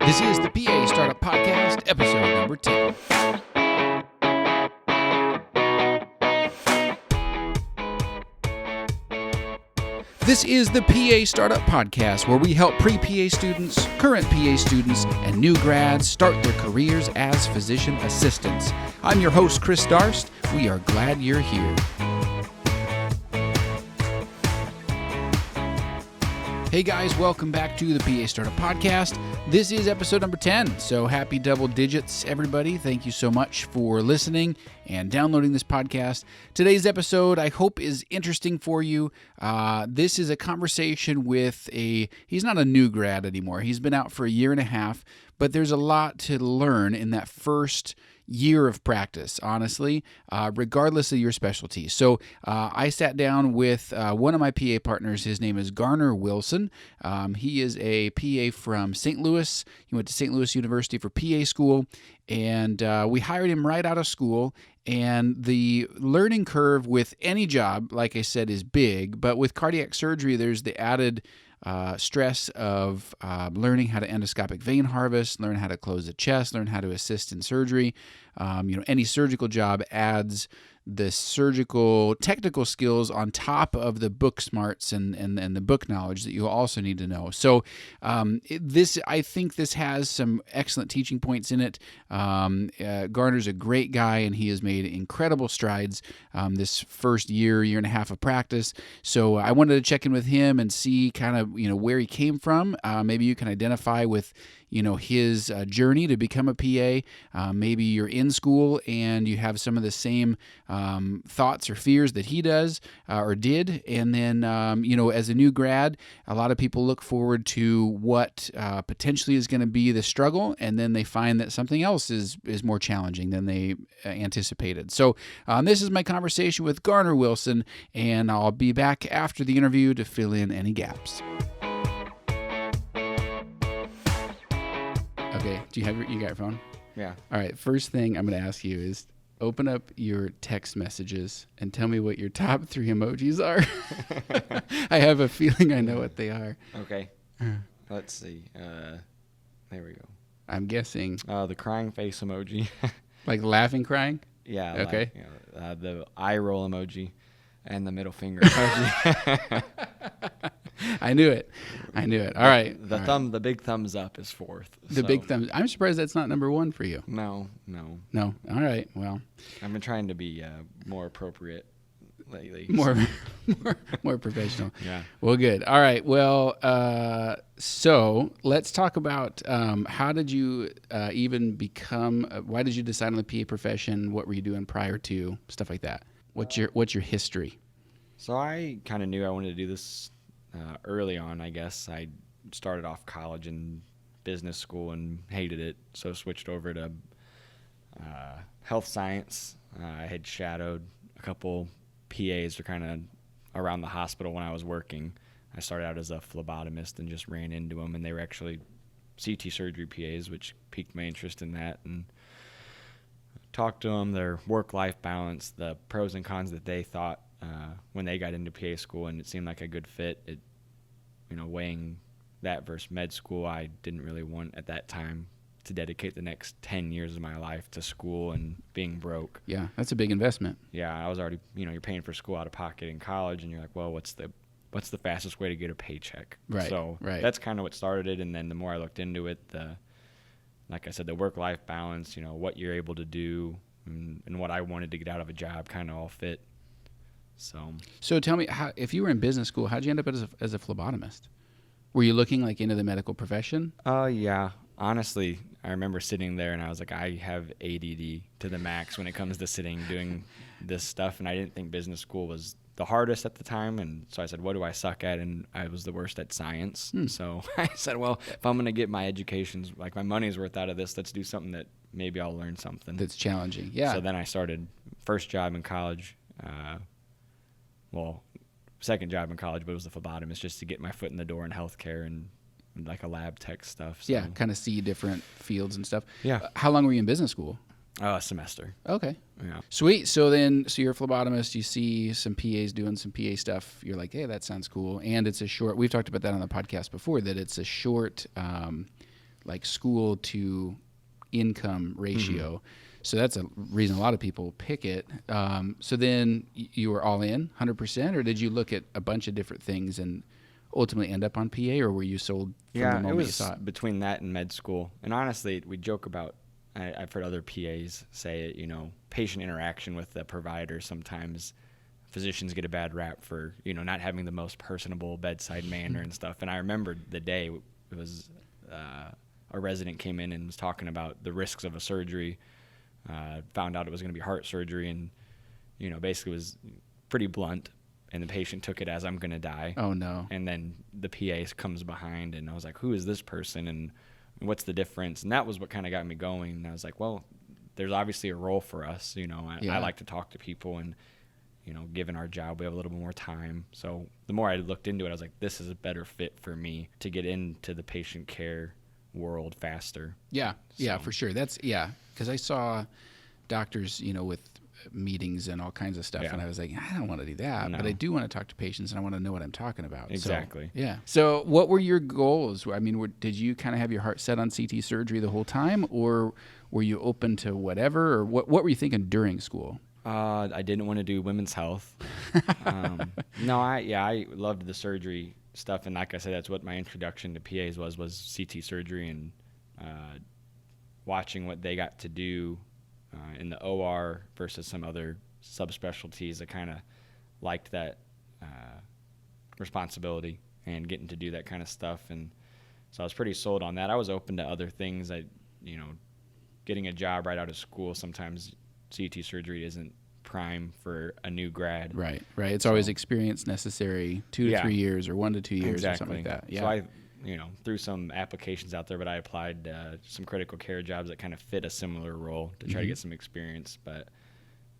This is the PA Startup Podcast, episode number 10. This is the PA Startup Podcast, where we help pre-PA students, current PA students, and new grads start their careers as physician assistants. I'm your host, Chris Darst. We are glad you're here. Hey guys, welcome back to the PA Startup Podcast. This is episode number 10, so happy double digits, everybody. Thank you so much for listening and downloading this podcast. Today's episode, I hope, is interesting for you. This is a conversation with he's not a new grad anymore. He's been out for a year and a half, but there's a lot to learn in that first year of practice, honestly, regardless of your specialty. So I sat down with one of my PA partners. His name is Garner Wilson. He is a PA from St. Louis. He went to St. Louis University for PA school, and we hired him right out of school. And the learning curve with any job, like I said, is big, but with cardiac surgery, there's the added stress of learning how to endoscopic vein harvest, learn how to close the chest, learn how to assist in surgery. Any surgical job adds the surgical technical skills on top of the book smarts and the book knowledge that you also need to know. So I think this has some excellent teaching points in it. Garner's a great guy, and he has made incredible strides this first year and a half of practice. So I wanted to check in with him and see kind of where he came from. Maybe you can identify with his journey to become a PA. Maybe you're in school and you have some of the same thoughts or fears that he does or did. And then, as a new grad, a lot of people look forward to what potentially is going to be the struggle, and then they find that something else is more challenging than they anticipated. So this is my conversation with Garner Wilson, and I'll be back after the interview to fill in any gaps. Okay, you got your phone? Yeah. All right, first thing I'm going to ask you is open up your text messages and tell me what your top 3 emojis are. I have a feeling I know what they are. Okay. Let's see. There we go. I'm guessing. The crying face emoji. Like laughing, crying? Yeah. Okay. The eye roll emoji and the middle finger emoji. I knew it. All right. The big thumbs up is 4th. The big thumbs. I'm surprised that's not number 1 for you. No. All right. Well, I've been trying to be more appropriate lately. More professional. Yeah. Well, good. All right. Well, so let's talk about how did you even become? Why did you decide on the PA profession? What were you doing prior to stuff like that? What's your history? So I kind of knew I wanted to do this early on. I guess I started off college in business school and hated it, so switched over to health science. I had shadowed a couple PAs who kind of around the hospital when I was working. I started out as a phlebotomist and just ran into them, and they were actually CT surgery PAs, which piqued my interest in that, and talked to them, their work-life balance, the pros and cons that they thought when they got into PA school, and it seemed like a good fit. Weighing that versus med school, I didn't really want at that time to dedicate the next 10 years of my life to school and being broke. Yeah, that's a big investment. Yeah, I was already, you're paying for school out of pocket in college, and you're like, well, what's the fastest way to get a paycheck? Right. So that's kind of what started it, and then the more I looked into it, like I said, the work-life balance, what you're able to do, and what I wanted to get out of a job kind of all fit. So tell me, if you were in business school, how'd you end up as a phlebotomist? Were you looking into the medical profession? Yeah. Honestly, I remember sitting there and I was like, I have ADD to the max when it comes to sitting doing this stuff, and I didn't think business school was the hardest at the time, and so I said, what do I suck at? And I was the worst at science. So I said, well, if I'm going to get my education, like my money's worth out of this, let's do something that maybe I'll learn something. That's challenging, yeah. So then I started first job in college, second job in college, but it was a phlebotomist just to get my foot in the door in healthcare and like a lab tech stuff. So. Yeah, kind of see different fields and stuff. Yeah. How long were you in business school? A semester. Okay. Yeah. Sweet. So you're a phlebotomist. You see some PAs doing some PA stuff. You're like, hey, that sounds cool. And it's a short. We've talked about that on the podcast before. That it's a short like school to income ratio. So that's a reason a lot of people pick it. So then you were all in 100%, or did you look at a bunch of different things and ultimately end up on PA, or were you sold from the moment you saw it? Between that and med school. And honestly, we joke about, I've heard other PAs say it, patient interaction with the provider. Sometimes physicians get a bad rap for, not having the most personable bedside manner and stuff. And I remember the day it was a resident came in and was talking about the risks of a surgery. Found out it was going to be heart surgery, and basically was pretty blunt, and the patient took it as, I'm going to die. Oh no. And then the PA comes behind, and I was like, who is this person and what's the difference? And that was what kind of got me going. And I was like, well, there's obviously a role for us. I like to talk to people, and given our job, we have a little bit more time. So the more I looked into it, I was like, this is a better fit for me to get into the patient care world faster. Yeah, for sure. Because I saw doctors, with meetings and all kinds of stuff, and I was like, I don't want to do that, but I do want to talk to patients, and I want to know what I'm talking about. Exactly. So, So what were your goals? I mean, did you kind of have your heart set on CT surgery the whole time, or were you open to whatever, or what were you thinking during school? I didn't want to do women's health. No, I loved the surgery stuff, and like I said, that's what my introduction to PAs was CT surgery, and watching what they got to do in the OR versus some other subspecialties. I kind of liked that responsibility and getting to do that kind of stuff, and so I was pretty sold on that. I was open to other things. Getting a job right out of school, sometimes CT surgery isn't prime for a new grad. Right. It's always experience necessary, 2 to 3 years or 1 to 2 years or something like that. Yeah. So I, threw some applications out there, but I applied some critical care jobs that kind of fit a similar role to try to get some experience. But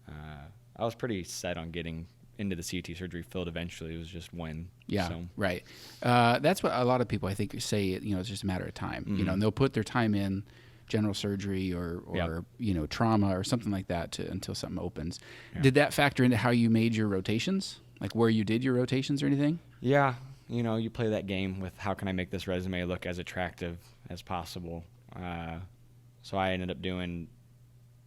I was pretty set on getting into the CT surgery field eventually. It was just when. Yeah, so. Right. That's what a lot of people, I think, say, it's just a matter of time. And they'll put their time in general surgery or trauma or something like that until something opens. Yeah. Did that factor into how you made your rotations? Like where you did your rotations or anything? Yeah. You play that game with how can I make this resume look as attractive as possible. So I ended up doing,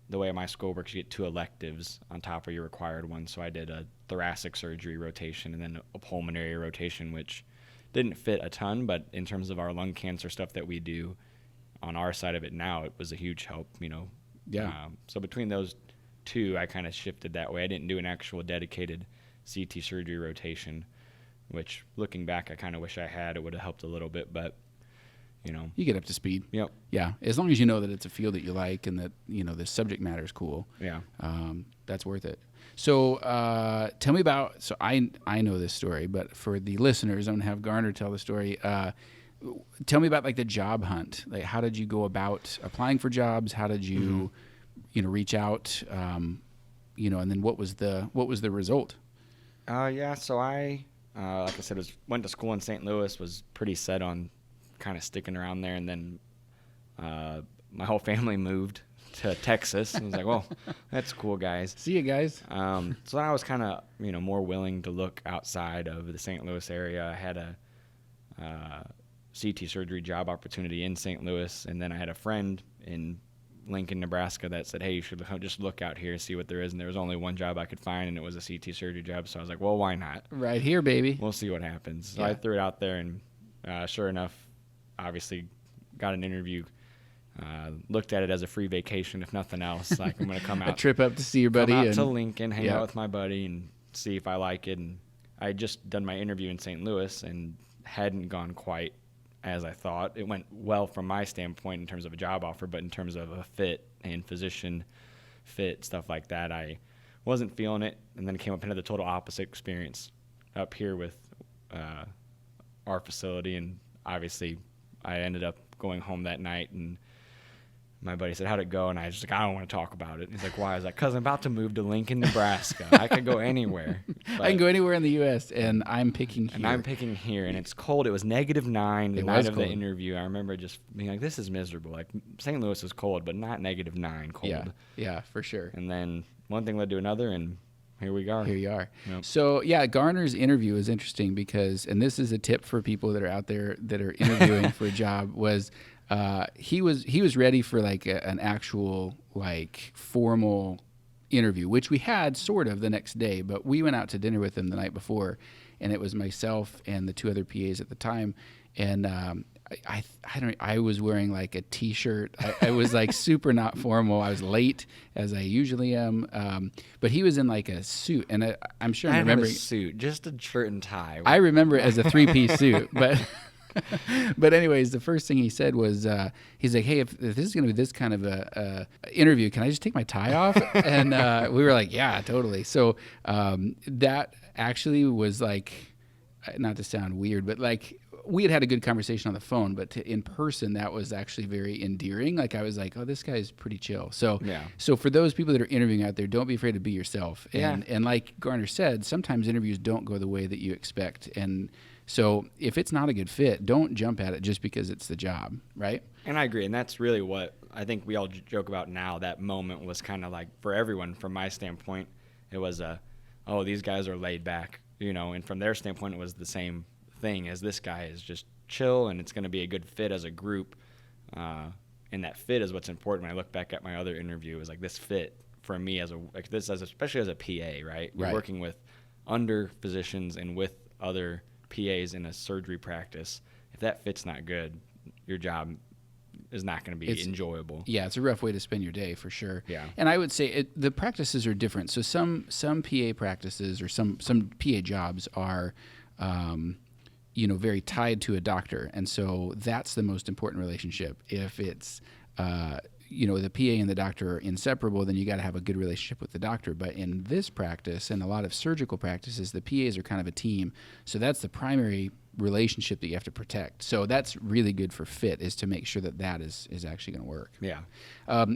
the way my school works, you get 2 electives on top of your required one. So I did a thoracic surgery rotation and then a pulmonary rotation, which didn't fit a ton, but in terms of our lung cancer stuff that we do on our side of it now, it was a huge help, Yeah. So between those 2, I kind of shifted that way. I didn't do an actual dedicated CT surgery rotation, which looking back, I kind of wish I had. It would have helped a little bit, but you get up to speed. Yep. Yeah. As long as you know that it's a field that you like and that, the subject matter is cool. Yeah. That's worth it. So tell me about, so I know this story, but for the listeners, I'm going to have Garner tell the story. Tell me about like the job hunt. Like, how did you go about applying for jobs? How did you, reach out? And then what was the result? So I, like I said, went to school in St. Louis. Was pretty set on kind of sticking around there, and then my whole family moved to Texas. And I was like, well, that's cool, guys. See you guys. So I was kind of more willing to look outside of the St. Louis area. I had a CT surgery job opportunity in St. Louis, and then I had a friend in Lincoln, Nebraska that said, hey, you should just look out here, see what there is. And there was only one job I could find, and it was a CT surgery job. So I was like, well, why not? Right here, baby. We'll see what happens. So I threw it out there, and sure enough, obviously got an interview. Looked at it as a free vacation, if nothing else. Like, I'm going to come out. A trip up to see your buddy. Come out to Lincoln, hang out with my buddy, and see if I like it. And I had just done my interview in St. Louis and hadn't gone quite as I thought. It went well from my standpoint in terms of a job offer, but in terms of a fit and physician fit, stuff like that, I wasn't feeling it. And then it came up into the total opposite experience up here with our facility. And obviously I ended up going home that night, and my buddy said, how'd it go? And I was just like, I don't want to talk about it. He's like, why? I was like, because I'm about to move to Lincoln, Nebraska. I could go anywhere. I can go anywhere in the U.S., and I'm picking here. And I'm picking here, and it's cold. It was -9 the night of the interview. I remember just being like, this is miserable. Like, St. Louis is cold, but not -9 cold. Yeah, for sure. And then one thing led to another, and here we are. Here you are. Yep. So, Garner's interview is interesting because, and this is a tip for people that are out there that are interviewing for a job, was he was ready for like an actual like formal interview, which we had sort of the next day, but we went out to dinner with him the night before, and it was myself and the two other PAs at the time, and I was wearing like a t-shirt. I was like super not formal. I was late as I usually am, but he was in like a suit, and I'm sure I'm remembering a suit, just a shirt and tie. I remember it as a 3-piece suit, but. But anyways, the first thing he said was, he's like, hey, if this is going to be this kind of a interview, can I just take my tie off? And we were like, yeah, totally. So that actually was like, not to sound weird, but like we had a good conversation on the phone, but in person, that was actually very endearing. Like I was like, oh, this guy's pretty chill. So, So for those people that are interviewing out there, don't be afraid to be yourself. And like Garner said, sometimes interviews don't go the way that you expect. And so if it's not a good fit, don't jump at it just because it's the job, right? And I agree. And that's really what I think we all joke about now. That moment was kind of like, for everyone, from my standpoint, it was oh, these guys are laid back, and from their standpoint, it was the same thing as this guy is just chill and it's going to be a good fit as a group. And that fit is what's important. When I look back at my other interview, is like this fit for me especially as a PA, right? You're working with under physicians and with other PAs in a surgery practice. If that fit's not good, your job is not going to be enjoyable. Yeah, it's a rough way to spend your day for sure. Yeah, and I would say the practices are different. So some PA practices or some PA jobs are, very tied to a doctor, and so that's the most important relationship. If it's the PA and the doctor are inseparable, then you got to have a good relationship with the doctor. But in this practice and a lot of surgical practices, the PAs are kind of a team. So that's the primary relationship that you have to protect. So that's really good for fit, is to make sure that is actually going to work. Yeah.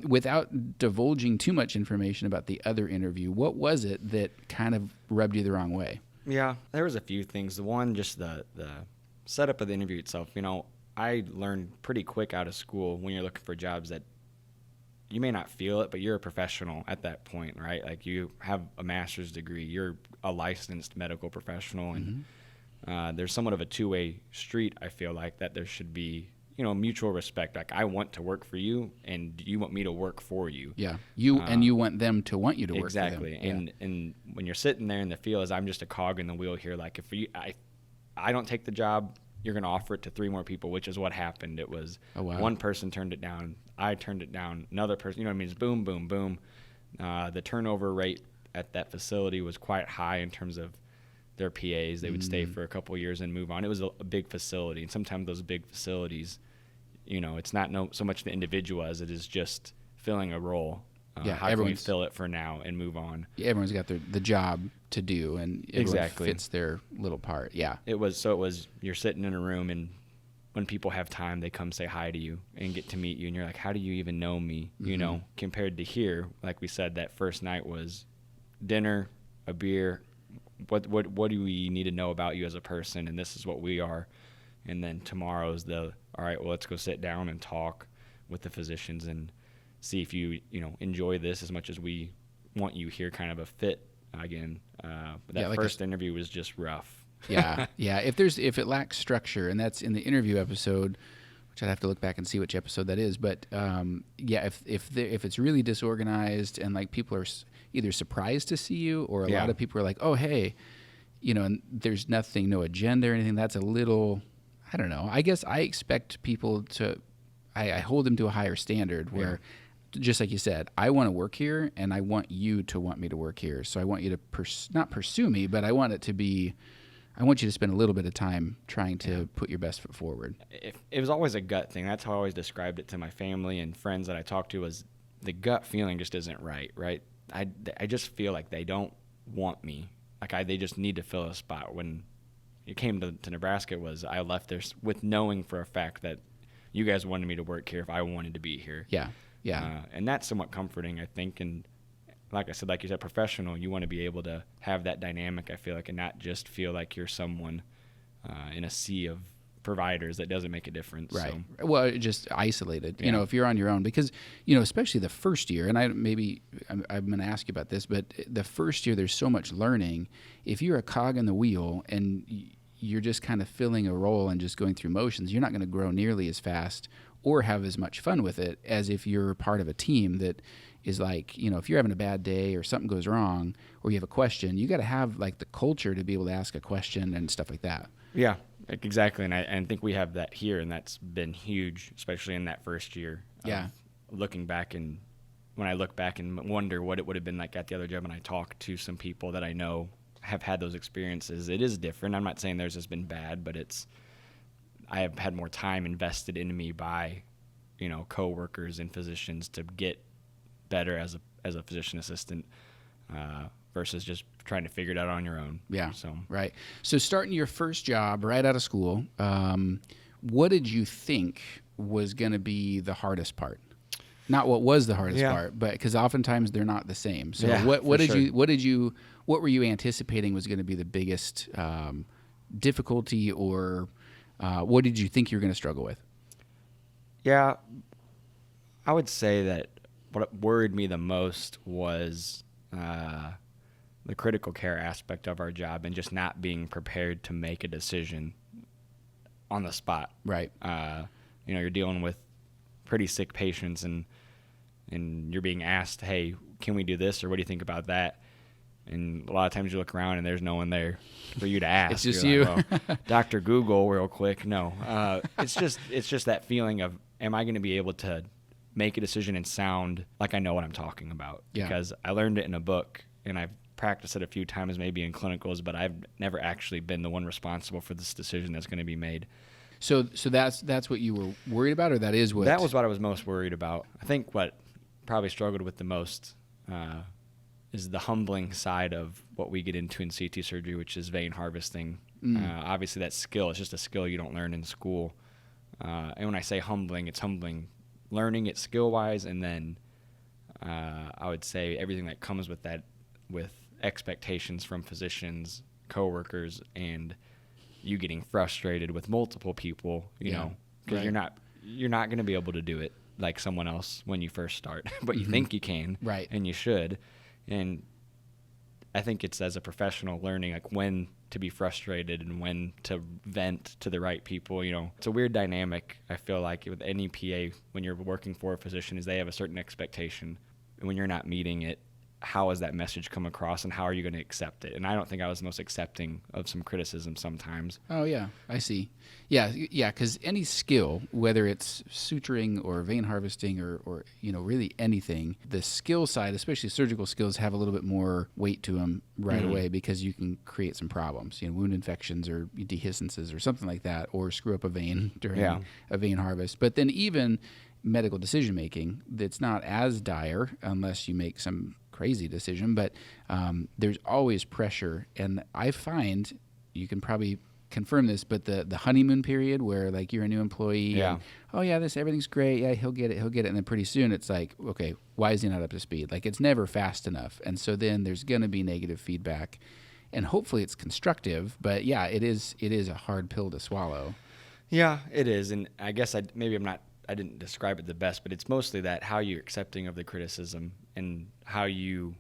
Without divulging too much information about the other interview, what was it that kind of rubbed you the wrong way? Yeah, there was a few things. The one, just the setup of the interview itself. I learned pretty quick out of school when you're looking for jobs that you may not feel it, but you're a professional at that point, right? Like you have a master's degree, you're a licensed medical professional, and there's somewhat of a two-way street. I feel like that there should be, mutual respect. Like I want to work for you, and you want me to work for you. Yeah, you want them to want you to work exactly. for them. And when you're sitting there in the field, as I'm just a cog in the wheel here. Like if I don't take the job, you're going to offer it to 3 more people, which is what happened. It was one person turned it down. I turned it down. Another person, it's boom, boom, boom. The turnover rate at that facility was quite high in terms of their PAs. They would stay for a couple of years and move on. It was a big facility. And sometimes those big facilities, it's not so much the individual as it is just filling a role. How can we fill it for now and move on? Yeah, everyone's got the job to do, and everyone fits their little part. Yeah. It was you're sitting in a room, and when people have time, they come say hi to you and get to meet you, and you're like, how do you even know me? Compared to here, like we said, that first night was dinner, a beer. What do we need to know about you as a person? And this is what we are. And then tomorrow's all right, well, let's go sit down and talk with the physicians and see if you enjoy this as much as we want you here, kind of a fit again. But that first interview was just rough. Yeah. If it lacks structure, and that's in the interview episode, which I'd have to look back and see which episode that is. But if it's really disorganized and like people are either surprised to see you, or a lot of people are like, oh, hey, and there's no agenda or anything, that's a little, I don't know. I guess I expect people to, I hold them to a higher standard where, just like you said, I want to work here, and I want you to want me to work here. So I want you to not pursue me, but I want you to spend a little bit of time trying to put your best foot forward. It was always a gut thing. That's how I always described it to my family and friends that I talked to, was the gut feeling just isn't right? I just feel like they don't want me. Like they just need to fill a spot. When it came to Nebraska, I left there with knowing for a fact that you guys wanted me to work here if I wanted to be here. Yeah. And that's somewhat comforting, I think. And like I said, like you said, professional, you want to be able to have that dynamic, I feel like, and not just feel like you're someone in a sea of providers that doesn't make a difference. Right. So. Well, just isolated, if you're on your own, because, especially the first year, and I'm going to ask you about this, but the first year there's so much learning. If you're a cog in the wheel and you're just kind of filling a role and just going through motions, you're not going to grow nearly as fast or have as much fun with it as if you're part of a team that is like, if you're having a bad day or something goes wrong or you have a question, you got to have like the culture to be able to ask a question and stuff like that. Yeah, exactly. And I think we have that here, and that's been huge, especially in that first year. Yeah. Looking back, and when I look back and wonder what it would have been like at the other job, and I talk to some people that I know have had those experiences, it is different. I'm not saying theirs has been bad, but I have had more time invested in me by, coworkers and physicians to get better as a physician assistant versus just trying to figure it out on your own. Yeah. So right. So starting your first job right out of school, what did you think was going to be the hardest part? Not what was the hardest part, but because oftentimes they're not the same. So what were you anticipating was going to be the biggest difficulty, or what did you think you were going to struggle with? Yeah, I would say that what worried me the most was the critical care aspect of our job and just not being prepared to make a decision on the spot. Right. You're dealing with pretty sick patients, and you're being asked, hey, can we do this, or what do you think about that? And a lot of times you look around and there's no one there for you to ask. It's just you're you. Like, well, Dr. Google real quick. No, it's just that feeling of, am I going to be able to make a decision and sound like I know what I'm talking about? Yeah. Because I learned it in a book, and I've practiced it a few times maybe in clinicals, but I've never actually been the one responsible for this decision that's going to be made. So that's what you were worried about, or that is what? That was what I was most worried about. I think what probably struggled with the most is the humbling side of what we get into in CT surgery, which is vein harvesting. Obviously, that skill is just a skill you don't learn in school. And when I say humbling, it's humbling learning it skill-wise, and then I would say everything that comes with that, with expectations from physicians, coworkers, and you getting frustrated with multiple people, you know, because you're not going to be able to do it like someone else when you first start, but you think you can, right? And you should. And I think it's, as a professional, learning like when to be frustrated and when to vent to the right people. It's a weird dynamic, I feel like, with any PA when you're working for a physician, is they have a certain expectation, and when you're not meeting it, how has that message come across, and how are you going to accept it? And I don't think I was most accepting of some criticism sometimes. Oh, yeah, I see. Yeah, because any skill, whether it's suturing or vein harvesting or really anything, the skill side, especially surgical skills, have a little bit more weight to them right away, because you can create some problems, wound infections or dehiscences or something like that, or screw up a vein during a vein harvest. But then even medical decision making, that's not as dire unless you make some crazy decision, but there's always pressure. And I find, you can probably confirm this, but the honeymoon period where like you're a new employee, and, everything's great, he'll get it, and then pretty soon it's like, okay, why is he not up to speed? Like, it's never fast enough, and so then there's going to be negative feedback, and hopefully it's constructive, but it is a hard pill to swallow. Yeah, it is. And I guess I didn't describe it the best, but it's mostly that, how you're accepting of the criticism and how you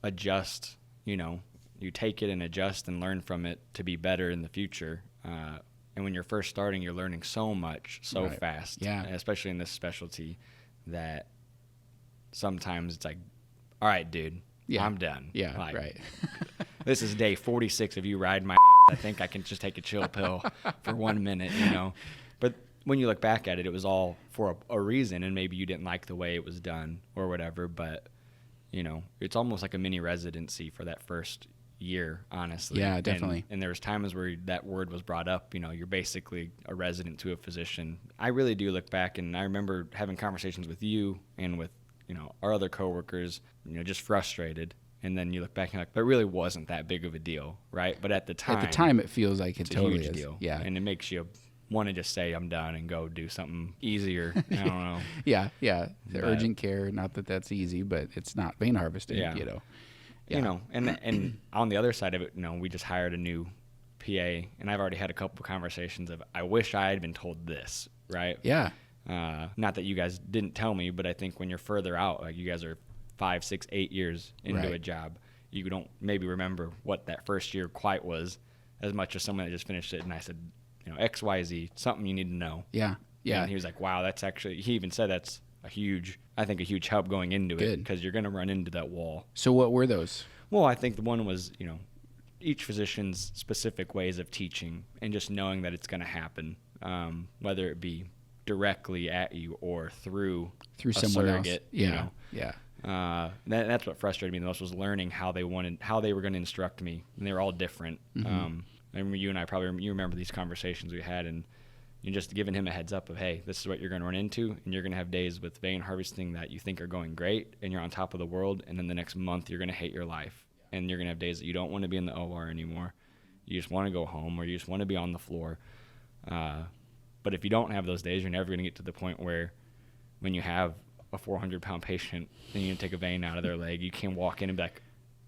adjust, you take it and adjust and learn from it to be better in the future. And when you're first starting, you're learning so much so fast, especially in this specialty, that sometimes it's like, all right, dude, I'm done. Yeah, like, right. This is day 46 of you riding my I think I can just take a chill pill for 1 minute, But when you look back at it, it was all for a reason, and maybe you didn't like the way it was done or whatever, but, it's almost like a mini residency for that first year, honestly. Yeah, definitely. And there was times where that word was brought up, you're basically a resident to a physician. I really do look back, and I remember having conversations with you and with, our other coworkers, just frustrated. And then you look back and you're like, but it really wasn't that big of a deal, right? But at the time it feels like it totally a huge is. deal. Yeah. And it makes you want to just say, I'm done, and go do something easier. I don't know. Yeah. The urgent care, not that that's easy, but it's not vein harvesting, and on the other side of it, we just hired a new PA, and I've already had a couple of conversations of, I wish I had been told this, right? Yeah. Not that you guys didn't tell me, but I think when you're further out, like you guys are 5, 6, 8 years into a job, you don't maybe remember what that first year quite was as much as someone that just finished it, and I said, XYZ, something you need to know. Yeah. Yeah. And he was like, wow, that's actually, he even said that's a huge help going into it, Good. because you're going to run into that wall. So what were those? Well, I think the one was, each physician's specific ways of teaching, and just knowing that it's going to happen, whether it be directly at you or through a someone surrogate, else. Yeah. That's what frustrated me the most, was learning how they were going to instruct me, and they were all different. I remember you and I you remember these conversations we had, and you're just giving him a heads up of, hey, this is what you're going to run into, and you're going to have days with vein harvesting that you think are going great, and you're on top of the world, and then the next month you're going to hate your life, and you're going to have days that you don't want to be in the OR anymore. You just want to go home, or you just want to be on the floor. But if you don't have those days, you're never going to get to the point where, when you have a 400-pound patient and you take a vein out of their leg, you can walk in and be like,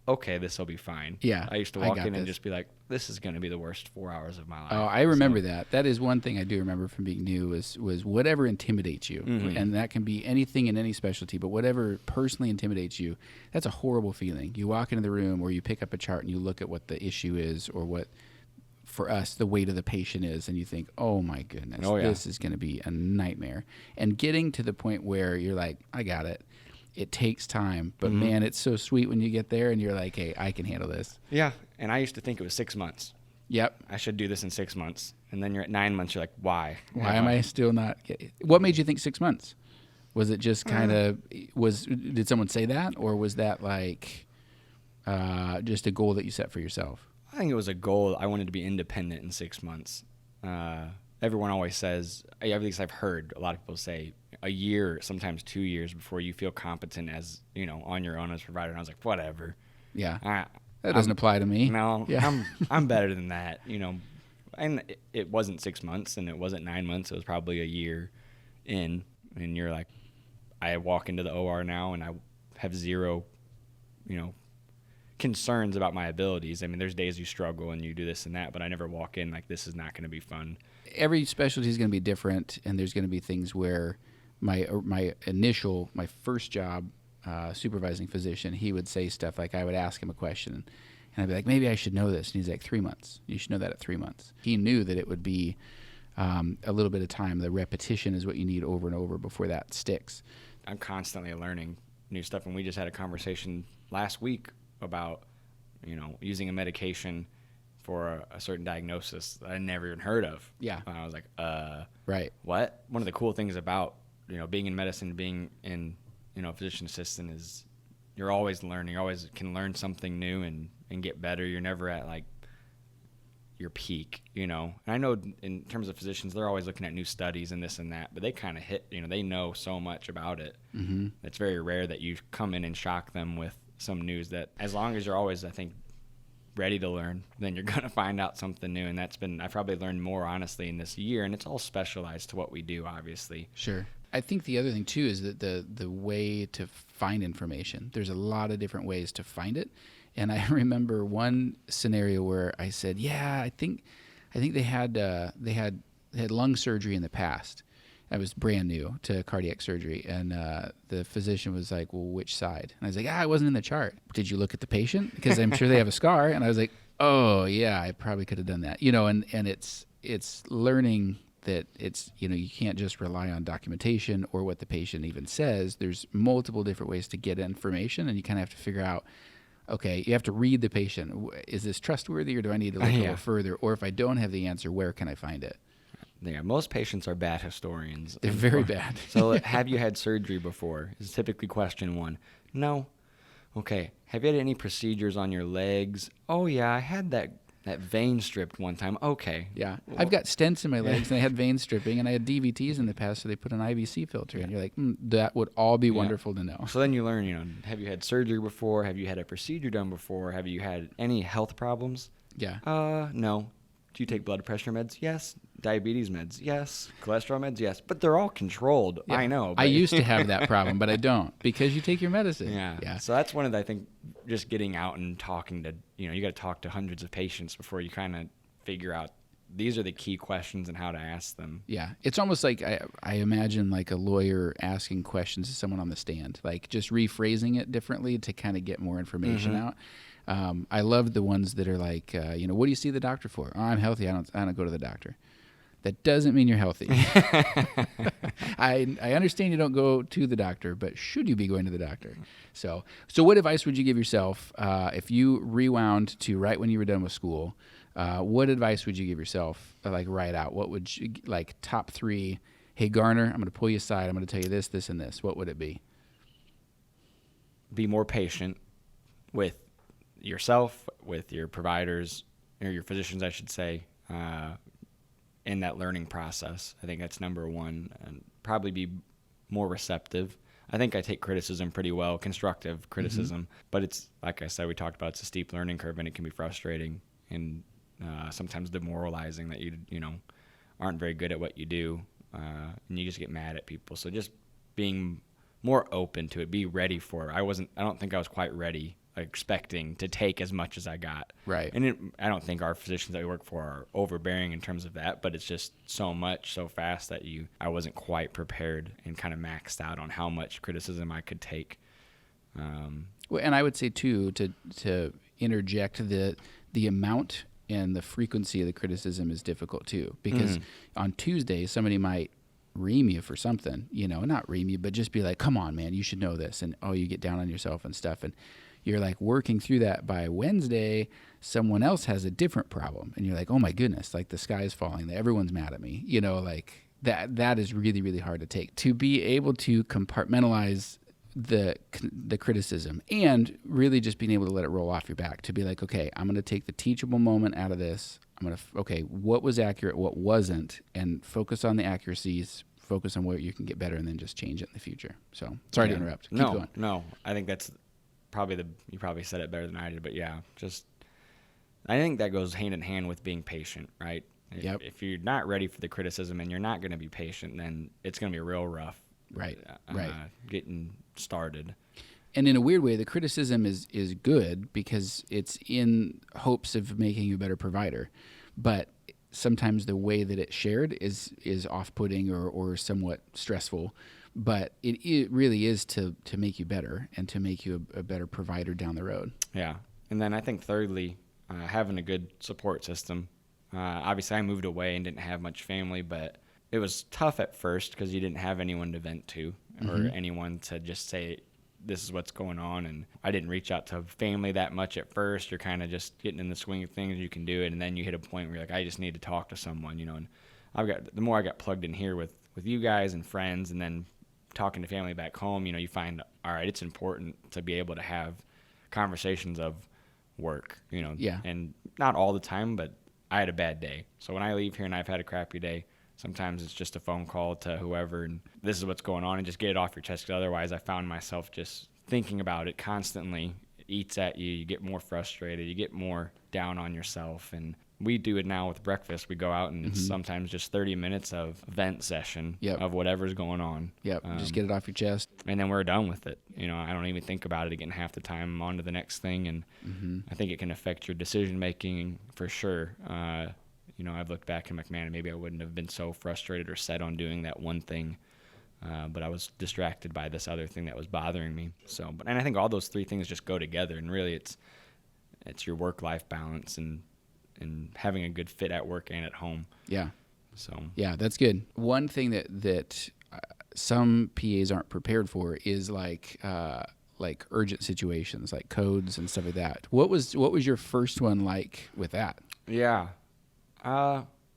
okay, this will be fine. Yeah, I used to walk in and just be like, this is going to be the worst 4 hours of my life. Oh, I remember that. That is one thing I do remember from being new was whatever intimidates you. And that can be anything in any specialty, but whatever personally intimidates you, that's a horrible feeling. You walk into the room, or you pick up a chart and you look at what the issue is, or what, for us, the weight of the patient is, and you think, oh my goodness, this is going to be a nightmare. And getting to the point where you're like, I got it. It takes time, but man, it's so sweet when you get there and you're like, hey, I can handle this. Yeah, and I used to think it was 6 months. Yep. I should do this in 6 months. And then you're at 9 months, you're like, why? Why am I still not What made you think 6 months? Was it just kind of, did someone say that, or was that like just a goal that you set for yourself? I think it was a goal. I wanted to be independent in 6 months. Everyone always says, at least I've heard a lot of people say, a year, sometimes 2 years before you feel competent as, on your own as provider. And I was like, whatever. Yeah. That doesn't apply to me. No, yeah. I'm better than that, And it wasn't 6 months, and it wasn't 9 months. It was probably a year in. And you're like, I walk into the OR now, and I have zero, concerns about my abilities. I mean, there's days you struggle and you do this and that, but I never walk in like, this is not going to be fun. Every specialty is going to be different, and there's going to be things where my first job, supervising physician, he would say stuff like, I would ask him a question, and I'd be like, maybe I should know this. And he's like, 3 months. You should know that at 3 months. He knew that it would be a little bit of time. The repetition is what you need over and over before that sticks. I'm constantly learning new stuff, and we just had a conversation last week about, using a medication for a certain diagnosis that I never even heard of. Yeah. And I was like, right. What? One of the cool things about, being in medicine, being in, physician assistant is you're always learning. You always can learn something new and get better. You're never at like your peak, And I know in terms of physicians, they're always looking at new studies and this and that, but they kind of hit, they know so much about it. Mm-hmm. It's very rare that you come in and shock them with some news. That as long as you're always, I think, ready to learn, then you're going to find out something new. And I've probably learned more, honestly, in this year, and it's all specialized to what we do, obviously. Sure. I think the other thing too is that the way to find information, there's a lot of different ways to find it. And I remember one scenario where I said, yeah, I think they had lung surgery in the past. I was brand new to cardiac surgery, and the physician was like, well, which side? And I was like, I wasn't in the chart. Did you look at the patient? Because I'm sure they have a scar. And I was like, oh, yeah, I probably could have done that. And it's learning that it's, you can't just rely on documentation or what the patient even says. There's multiple different ways to get information, and you kind of have to figure out, okay, you have to read the patient. Is this trustworthy, or do I need to look a little further? Or if I don't have the answer, where can I find it? Yeah, most patients are bad historians. They're very bad. So have you had surgery before? Is typically question one. No. Okay. Have you had any procedures on your legs? Oh, yeah, I had that vein stripped one time. Okay. Yeah. Well, I've got stents in my legs, and I had vein stripping, and I had DVTs in the past, so they put an IVC filter in. You're like, that would all be wonderful to know. So then you learn, have you had surgery before? Have you had a procedure done before? Have you had any health problems? Yeah. No. Do you take blood pressure meds? Yes. Diabetes meds? Yes. Cholesterol meds? Yes. But they're all controlled. Yeah. I know. I used to have that problem, but I don't, because you take your medicine. Yeah. So that's one of the, I think, just getting out and talking to, you got to talk to hundreds of patients before you kind of figure out these are the key questions and how to ask them. Yeah. It's almost like I imagine like a lawyer asking questions to someone on the stand, like just rephrasing it differently to kind of get more information out. I love the ones that are like, what do you see the doctor for? Oh, I'm healthy. I don't go to the doctor. That doesn't mean you're healthy. I understand you don't go to the doctor, but should you be going to the doctor? So what advice would you give yourself if you rewound to right when you were done with school? What advice would you give yourself, like right out? What would you, like top 3? Hey, Garner, I'm going to pull you aside. I'm going to tell you this, this, and this. What would it be? Be more patient with yourself, with your providers, or your physicians, I should say, in that learning process. I think that's number one. And probably be more receptive. I think I take criticism pretty well, constructive criticism. But it's, like I said, we talked about, it's a steep learning curve, and it can be frustrating and sometimes demoralizing that you know, aren't very good at what you do, and you just get mad at people. So just being more open to it, be ready for it. I don't think I was quite ready, expecting to take as much as I got. Right. And I don't think our physicians that we work for are overbearing in terms of that, but it's just so much so fast that I wasn't quite prepared and kind of maxed out on how much criticism I could take. Well, and I would say too, to interject, the amount and the frequency of the criticism is difficult too, because on Tuesday somebody might ream you for something, not ream you, but just be like, come on, man, you should know this. And you get down on yourself and stuff. And you're like working through that. By Wednesday, someone else has a different problem. And you're like, oh my goodness, like the sky is falling. Everyone's mad at me. Like that is really, really hard to take. To be able to compartmentalize the criticism and really just being able to let it roll off your back, to be like, okay, I'm going to take the teachable moment out of this. I'm going to, what was accurate, what wasn't, and focus on the accuracies, focus on where you can get better, and then just change it in the future. So sorry to interrupt. Keep going. No, I think that's probably you probably said it better than I did, but yeah, I think that goes hand in hand with being patient, right? If you're not ready for the criticism and you're not going to be patient, then it's going to be real rough. Right. Getting started. And in a weird way, the criticism is good because it's in hopes of making you a better provider. But sometimes the way that it's shared is off-putting or somewhat stressful. But it really is to make you better and to make you a better provider down the road. Yeah. And then I think thirdly, having a good support system. Obviously, I moved away and didn't have much family, but it was tough at first because you didn't have anyone to vent to or anyone to just say, this is what's going on. And I didn't reach out to family that much at first. You're kind of just getting in the swing of things. You can do it. And then you hit a point where you're like, I just need to talk to someone, and the more I got plugged in here with you guys and friends, and then talking to family back home, you find, all right, it's important to be able to have conversations of work, and not all the time, but I had a bad day. So when I leave here and I've had a crappy day, sometimes it's just a phone call to whoever, and this is what's going on, and just get it off your chest. Because otherwise, I found myself just thinking about it constantly. It eats at you. You get more frustrated. You get more down on yourself. And we do it now with breakfast. We go out, and it's sometimes just 30 minutes of vent session of whatever's going on. Yep, just get it off your chest. And then we're done with it. I don't even think about it again half the time. I'm on to the next thing, and I think it can affect your decision-making for sure. I've looked back and I'm like, man, maybe I wouldn't have been so frustrated or set on doing that one thing, but I was distracted by this other thing that was bothering me. And I think all those three things just go together, and really it's your work-life balance and having a good fit at work and at home. Yeah. Yeah, that's good. One thing that some PAs aren't prepared for is like urgent situations, like codes and stuff like that. What was your first one like with that? Yeah.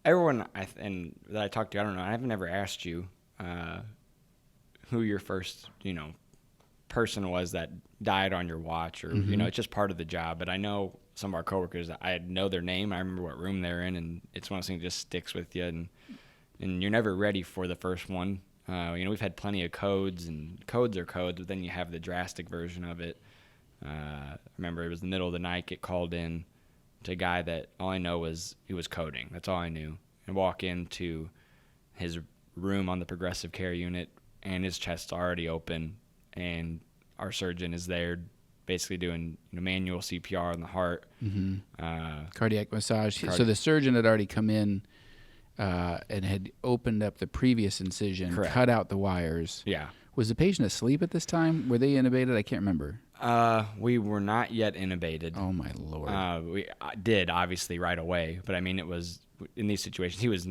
Everyone that I talked to, I don't know, I've never asked you who your first, person was that died on your watch, or, it's just part of the job. But I know some of our coworkers, I know their name. I remember what room they're in, and it's one of those things that just sticks with you, and you're never ready for the first one. We've had plenty of codes, and codes are codes, but then you have the drastic version of it. I remember it was the middle of the night, get called in to a guy that all I know was he was coding. That's all I knew. And walk into his room on the progressive care unit, and his chest's already open, and our surgeon is there basically doing manual CPR on the heart. Cardiac massage. So the surgeon had already come in and had opened up the previous incision, Correct. Cut out the wires. Yeah. Was the patient asleep at this time? Were they intubated? I can't remember. We were not yet intubated. Oh, my Lord. We did, obviously, right away. But, it was in these situations, he was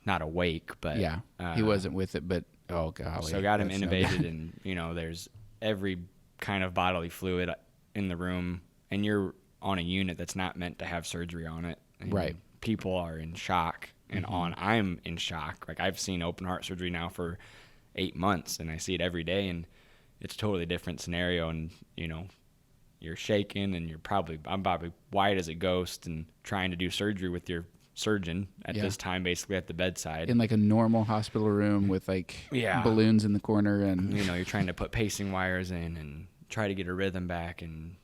not awake, but Yeah, he wasn't with it, but oh golly. So got him that's no intubated, good. and there's every kind of bodily fluid in the room, and you're on a unit that's not meant to have surgery on it. And Right. people are in shock, and I'm in shock. Like, I've seen open heart surgery now for 8 months, and I see it every day, and it's a totally different scenario. And you're shaking, and I'm probably white as a ghost, and trying to do surgery with your surgeon at this time, basically at the bedside In like a normal hospital room with like balloons in the corner, and you're trying to put pacing wires in and try to get a rhythm back, and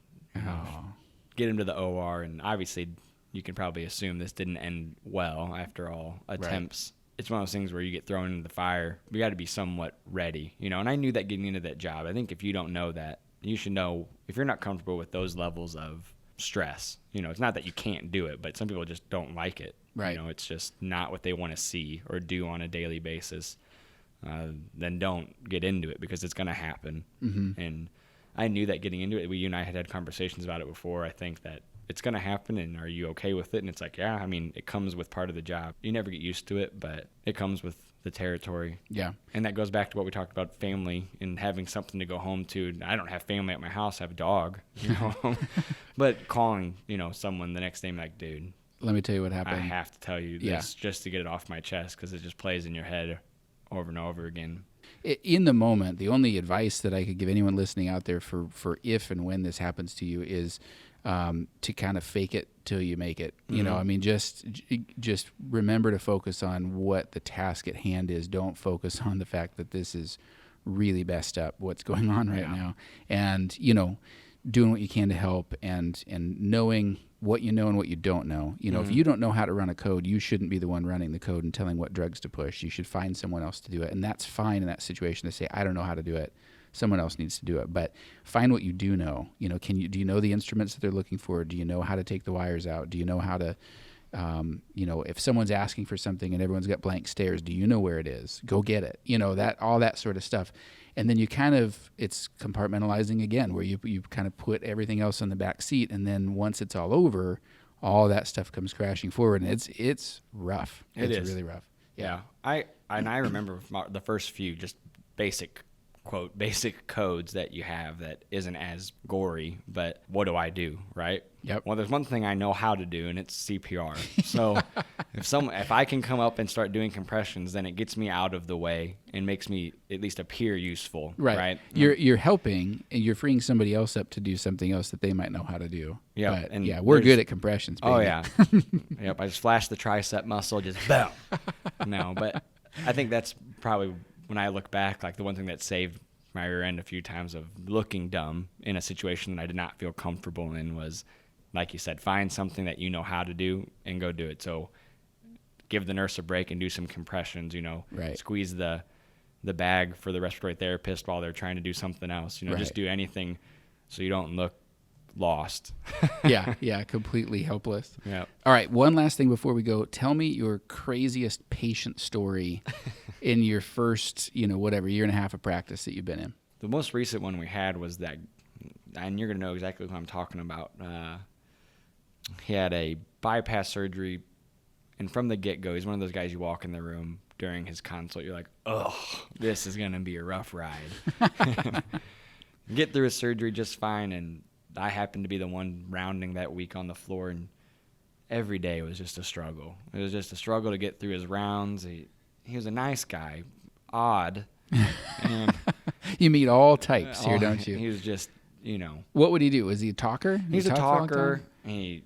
get him to the OR. And obviously you can probably assume this didn't end well after all attempts. Right. It's one of those things where you get thrown into the fire. We got to be somewhat ready, and I knew that getting into that job. I think if you don't know that, you should know if you're not comfortable with those levels of stress. It's not that you can't do it, but some people just don't like it. Right. It's just not what they want to see or do on a daily basis. Then don't get into it, because it's going to happen. Mm-hmm. And I knew that getting into it. You and I had conversations about it before. I think that it's going to happen, and are you okay with it? And it's like, yeah, I mean, it comes with part of the job. You never get used to it, but it comes with the territory. Yeah. And that goes back to what we talked about, family and having something to go home to. I don't have family at my house. I have a dog, but calling, someone the next day, I'm like, dude, let me tell you what happened. I have to tell you this just to get it off my chest, because it just plays in your head over and over again. In the moment, the only advice that I could give anyone listening out there for if and when this happens to you is to kind of fake it till you make it. Mm-hmm. I mean, just remember to focus on what the task at hand is. Don't focus on the fact that this is really messed up, what's going on right now. And, doing what you can to help, and knowing what you know and what you don't know. If you don't know how to run a code, you shouldn't be the one running the code and telling what drugs to push. You should find someone else to do it. And that's fine in that situation to say, I don't know how to do it. Someone else needs to do it. But find what you do know. Do you know the instruments that they're looking for? Do you know how to take the wires out? Do you know how to, if someone's asking for something and everyone's got blank stares, do you know where it is? Go get it. All that sort of stuff. And then it's compartmentalizing again, where you kind of put everything else on the back seat, and then once it's all over, all that stuff comes crashing forward, and it's rough. It's really rough. Yeah. I remember the first few just basic codes that you have that isn't as gory, but what do I do, right? Yep. Well, there's one thing I know how to do, and it's CPR. So if I can come up and start doing compressions, then it gets me out of the way and makes me at least appear useful. Right. You're helping, and you're freeing somebody else up to do something else that they might know how to do. Yeah. But we're good at compressions, baby. Oh yeah. Yep. I just flash the tricep muscle, just boom. No, but I think that's probably, when I look back, like the one thing that saved my rear end a few times of looking dumb in a situation that I did not feel comfortable in was, like you said, find something that you know how to do and go do it. So give the nurse a break and do some compressions, right. Squeeze the bag for the respiratory therapist while they're trying to do something else, right. Just do anything so you don't look lost. Yeah, completely helpless. Yeah. All right, one last thing before we go. Tell me your craziest patient story in your first, year and a half of practice that you've been in. The most recent one we had was that, and you're going to know exactly who I'm talking about. He had a bypass surgery, and from the get-go, he's one of those guys you walk in the room during his consult, you're like, oh, this is going to be a rough ride. Get through his surgery just fine, and I happened to be the one rounding that week on the floor, and every day was just a struggle. It was just a struggle to get through his rounds. He was a nice guy, odd. And you meet all types here, don't you? He was just, What would he do? Was he a talker? He's a talker. He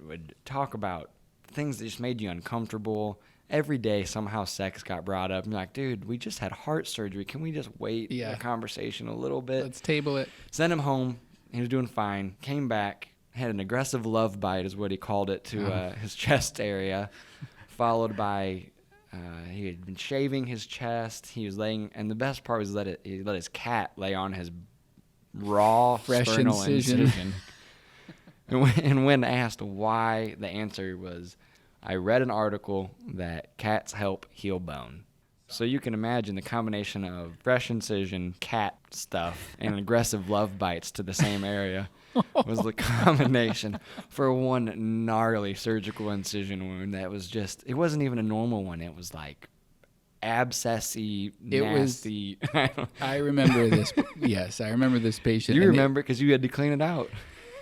would talk about things that just made you uncomfortable. Every day, somehow sex got brought up. I'm like, dude, we just had heart surgery. Can we just wait the conversation a little bit? Let's table it. Send him home. He was doing fine. Came back, had an aggressive love bite, is what he called it, to his chest area, followed by he had been shaving his chest. He was laying, and the best part was he let his cat lay on his raw fresh sternal incision. And when asked why, the answer was, I read an article that cats help heal bone. So you can imagine the combination of fresh incision, cat stuff, and aggressive love bites to the same area was the combination for one gnarly surgical incision wound that was just, it wasn't even a normal one. It was like abscessy, nasty. I remember this. Yes, I remember this patient. You remember because you had to clean it out.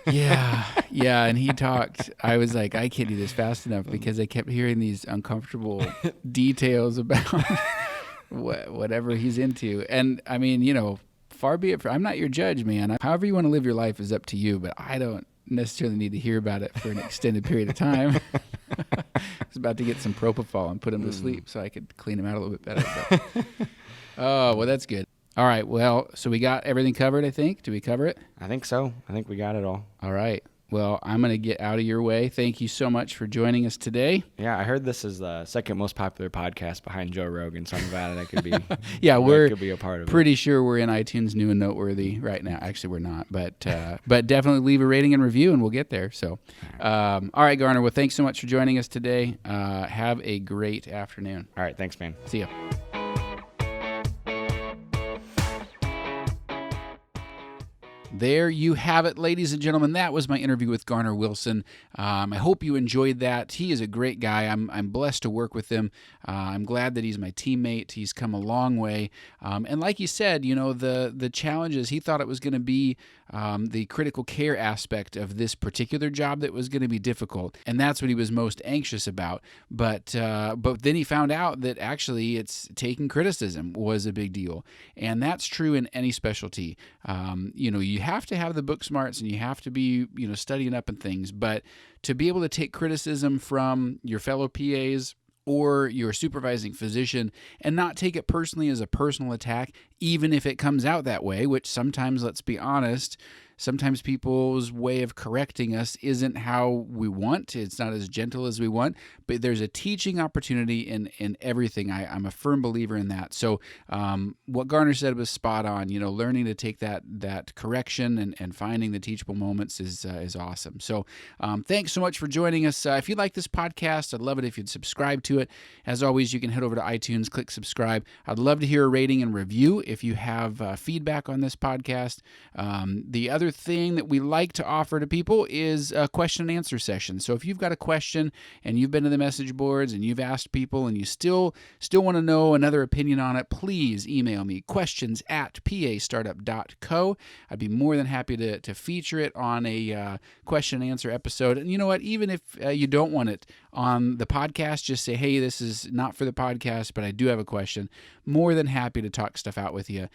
Yeah, and he talked. I was like, I can't do this fast enough because I kept hearing these uncomfortable details about whatever he's into. And I mean, far be it I'm not your judge, man. However you want to live your life is up to you, but I don't necessarily need to hear about it for an extended period of time. I was about to get some propofol and put him to sleep so I could clean him out a little bit better. But, oh, well, that's good. All right. Well, so we got everything covered, I think. Did we cover it? I think so. I think we got it all. All right. Well, I'm going to get out of your way. Thank you so much for joining us today. Yeah, I heard this is the second most popular podcast behind Joe Rogan, so I'm glad I could be. We're be a part of pretty sure we're in iTunes New and Noteworthy right now. Actually, we're not, but definitely leave a rating and review, and we'll get there. So, all right, Garner. Well, thanks so much for joining us today. Have a great afternoon. All right, thanks, man. See ya. There you have it, ladies and gentlemen. That was my interview with Garner Wilson. I hope you enjoyed that. He is a great guy. I'm blessed to work with him. I'm glad that he's my teammate. He's come a long way. And like he said, the challenges, he thought it was going to be the critical care aspect of this particular job that was going to be difficult. And that's what he was most anxious about. But then he found out that actually it's taking criticism was a big deal. And that's true in any specialty. You have to have the book smarts and you have to be, studying up and things, but to be able to take criticism from your fellow PAs or your supervising physician and not take it personally as a personal attack, even if it comes out that way, which sometimes, let's be honest, sometimes people's way of correcting us isn't how we want. It's not as gentle as we want, but there's a teaching opportunity in everything. I'm a firm believer in that. So what Garner said was spot on. Learning to take that correction and finding the teachable moments is awesome. So thanks so much for joining us. If you like this podcast, I'd love it if you'd subscribe to it. As always, you can head over to iTunes, click subscribe. I'd love to hear a rating and review if you have feedback on this podcast. The other thing that we like to offer to people is a question and answer session. So if you've got a question and you've been to the message boards and you've asked people and you still want to know another opinion on it, please email me questions@pastartup.co. I'd be more than happy to feature it on a question and answer episode. And you know what? Even if you don't want it on the podcast, just say, hey, this is not for the podcast, but I do have a question. More than happy to talk stuff out with you.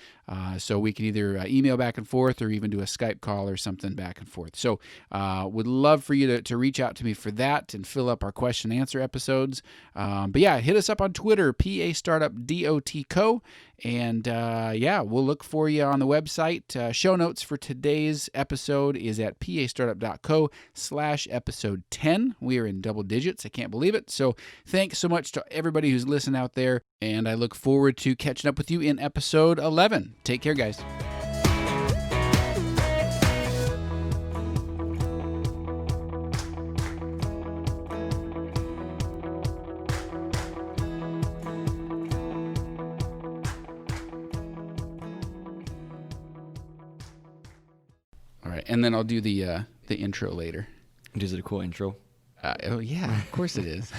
So we can either email back and forth or even do a Skype call or something back and forth. So would love for you to reach out to me for that and fill up our question and answer episodes. But yeah, hit us up on Twitter, PAStartupDOTCo. And we'll look for you on the website. Show notes for today's episode is at pastartup.co/episode 10. We are in double digits. I can't believe it. So thanks so much to everybody who's listened out there. And I look forward to catching up with you in episode 11. Take care, guys. All right, and then I'll do the intro later. Is it a cool intro? Oh, yeah, of course it is.